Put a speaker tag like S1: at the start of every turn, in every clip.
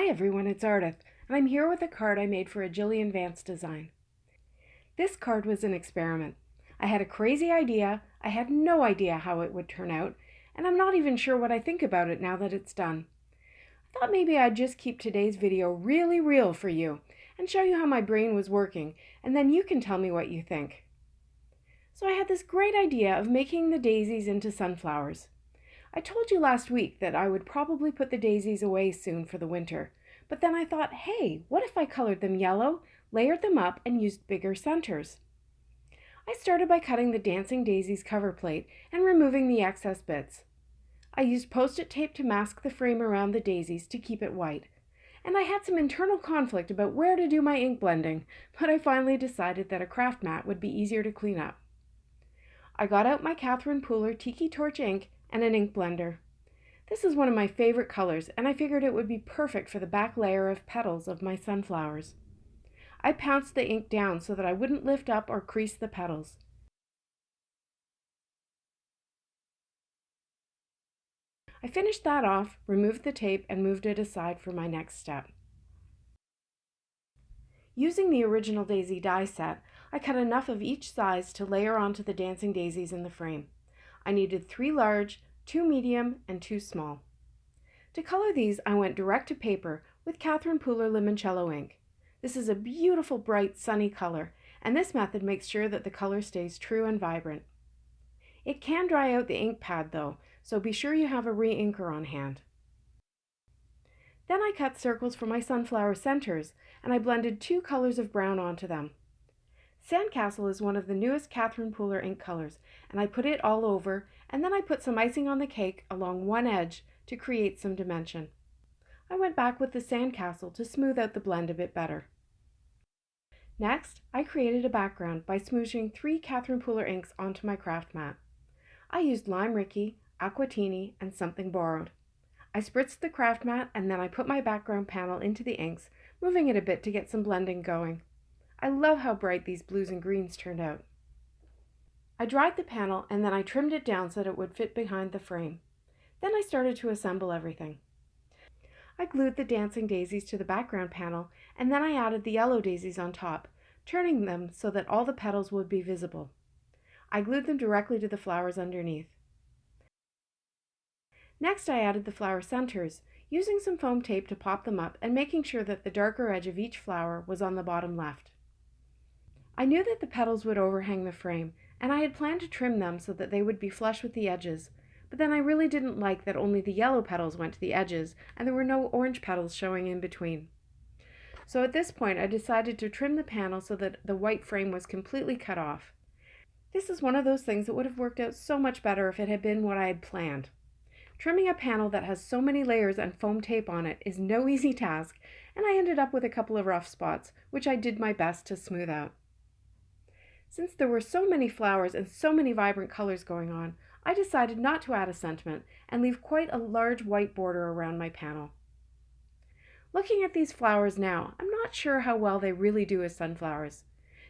S1: Hi everyone, it's Ardith, and I'm here with a card I made for a Jillian Vance design. This card was an experiment. I had a crazy idea, I had no idea how it would turn out, and I'm not even sure what I think about it now that it's done. I thought maybe I'd just keep today's video really real for you, and show you how my brain was working, and then you can tell me what you think. So I had this great idea of making the daisies into sunflowers. I told you last week that I would probably put the daisies away soon for the winter, but then I thought, hey, what if I colored them yellow, layered them up, and used bigger centers? I started by cutting the Dancing Daisies cover plate and removing the excess bits. I used Post-it tape to mask the frame around the daisies to keep it white, and I had some internal conflict about where to do my ink blending, but I finally decided that a craft mat would be easier to clean up. I got out my Catherine Pooler Tiki Torch ink and an ink blender. This is one of my favorite colors, and I figured it would be perfect for the back layer of petals of my sunflowers. I pounced the ink down so that I wouldn't lift up or crease the petals. I finished that off, removed the tape, and moved it aside for my next step. Using the original daisy die set, I cut enough of each size to layer onto the dancing daisies in the frame. I needed 3 large, 2 medium, and 2 small. To color these, I went direct to paper with Catherine Pooler Limoncello ink. This is a beautiful, bright, sunny color, and this method makes sure that the color stays true and vibrant. It can dry out the ink pad though, so be sure you have a re-inker on hand. Then I cut circles for my sunflower centers, and I blended 2 colors of brown onto them. Sandcastle is one of the newest Catherine Pooler ink colors, and I put it all over, and then I put some icing on the cake along one edge to create some dimension. I went back with the Sandcastle to smooth out the blend a bit better. Next, I created a background by smooshing 3 Catherine Pooler inks onto my craft mat. I used Lime Rickey, Aquatini, and Something Borrowed. I spritzed the craft mat, and then I put my background panel into the inks, moving it a bit to get some blending going. I love how bright these blues and greens turned out. I dried the panel and then I trimmed it down so that it would fit behind the frame. Then I started to assemble everything. I glued the dancing daisies to the background panel, and then I added the yellow daisies on top, turning them so that all the petals would be visible. I glued them directly to the flowers underneath. Next, I added the flower centers, using some foam tape to pop them up and making sure that the darker edge of each flower was on the bottom left. I knew that the petals would overhang the frame, and I had planned to trim them so that they would be flush with the edges, but then I really didn't like that only the yellow petals went to the edges and there were no orange petals showing in between. So at this point I decided to trim the panel so that the white frame was completely cut off. This is one of those things that would have worked out so much better if it had been what I had planned. Trimming a panel that has so many layers and foam tape on it is no easy task, and I ended up with a couple of rough spots, which I did my best to smooth out. Since there were so many flowers and so many vibrant colors going on, I decided not to add a sentiment and leave quite a large white border around my panel. Looking at these flowers now, I'm not sure how well they really do as sunflowers.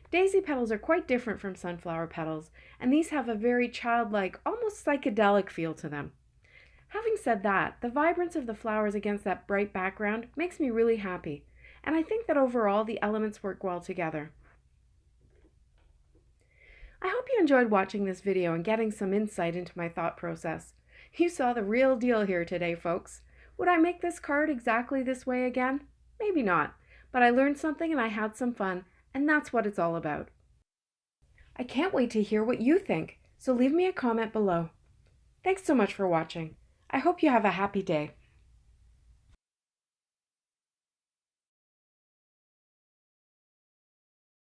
S1: Daisy petals are quite different from sunflower petals, and these have a very childlike, almost psychedelic feel to them. Having said that, the vibrance of the flowers against that bright background makes me really happy, and I think that overall the elements work well together. I hope you enjoyed watching this video and getting some insight into my thought process. You saw the real deal here today, folks. Would I make this card exactly this way again? Maybe not, but I learned something and I had some fun, and that's what it's all about. I can't wait to hear what you think, so leave me a comment below. Thanks so much for watching. I hope you have a happy day.